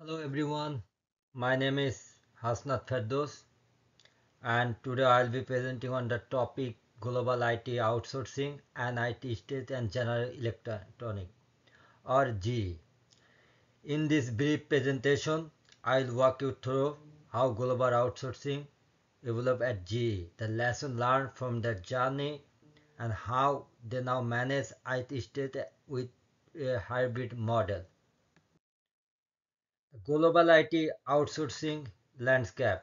Hello everyone, my name is Hasnat Ferdos and today I'll be presenting on the topic Global IT Outsourcing and IT State and General Electronic or GE. In this brief presentation, I'll walk you through how global outsourcing developed at GE, the lesson learned from that journey and how they now manage IT state with a hybrid model. Global IT outsourcing landscape.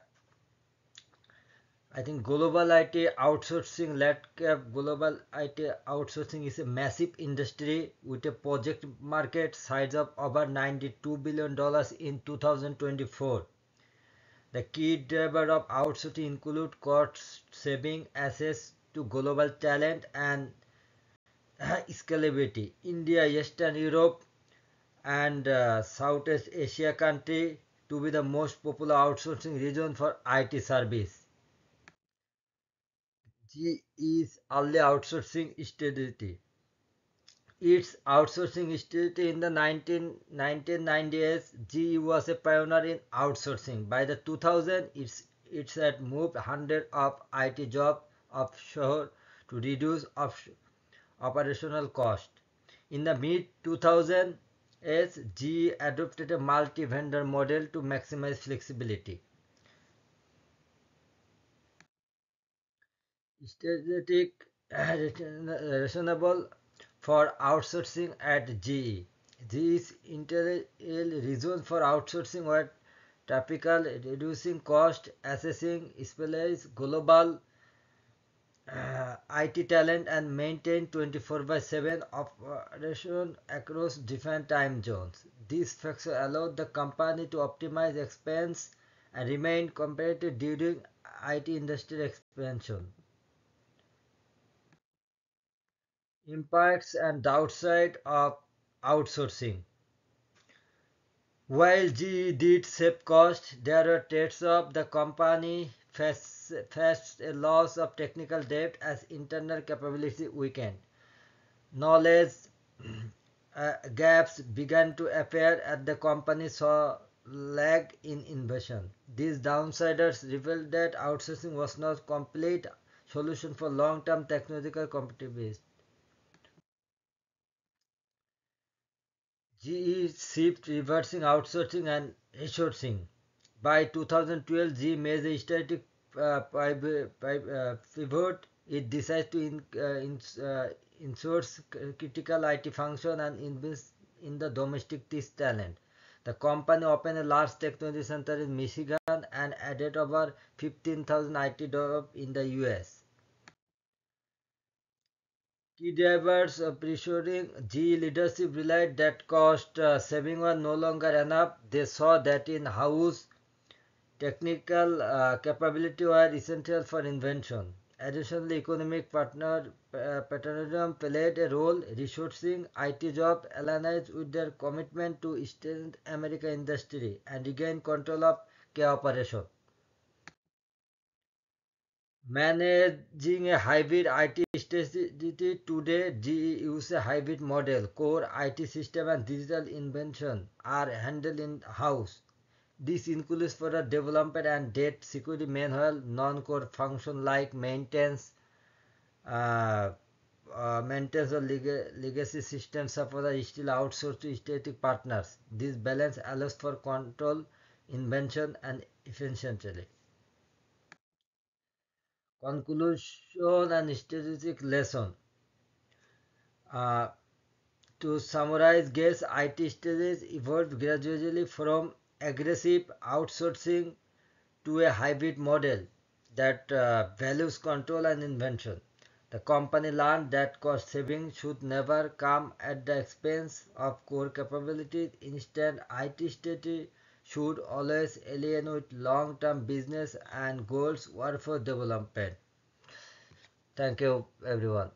I think global IT outsourcing is a massive industry with a project market size of over $92 billion in 2024. The key driver of outsourcing include cost saving, access to global talent, and scalability. India, Eastern Europe, and Southeast Asia country to be the most popular outsourcing region for IT service. G is early outsourcing strategy. Its outsourcing strategy in the 1990s, GE was a pioneer in outsourcing. By the 2000s, it had moved hundreds of IT jobs offshore to reduce operational cost. In the mid 2000s, GE adopted a multi-vendor model to maximize flexibility. Strategic rationale for outsourcing at GE. These integral reasons for outsourcing were typical: reducing cost, assessing specialized global IT talent, and maintain 24/7 operation across different time zones. These factors allowed the company to optimize expense and remain competitive during IT industry expansion. Impacts and downside of outsourcing. While GE did save cost, there were trades of the company faced a loss of technical depth as internal capability weakened. Knowledge gaps began to appear at the company saw lag in innovation. These downsiders revealed that outsourcing was not complete solution for long-term technological competitiveness. GE shift reversing outsourcing and resourcing. By 2012, GE made a strategic pivot. It decided to insource critical IT function and invest in the domestic test talent. The company opened a large technology center in Michigan and added over 15,000 IT jobs in the US. Key drivers of reshoring. GE leadership realized that cost saving was no longer enough. They saw that in-house technical capability were essential for invention. Additionally, economic patronage played a role. Resourcing IT jobs aligned with their commitment to Eastern America industry and regain control of key operation. Managing a hybrid IT strategy. Today, GE uses a hybrid model. Core IT system and digital invention are handled in-house. This includes for the development and data security manual, non-core function like uh, maintenance of legacy systems support are still outsourced to strategic partners. This balance allows for control, invention, and efficiency. Conclusion and strategic lesson. Uh, to summarize, guess IT strategies evolved gradually from aggressive outsourcing to a hybrid model that values control and invention. The company learned that cost saving should never come at the expense of core capabilities. Instead, IT strategy should always align with long-term business and goals workforce development. Thank you, everyone.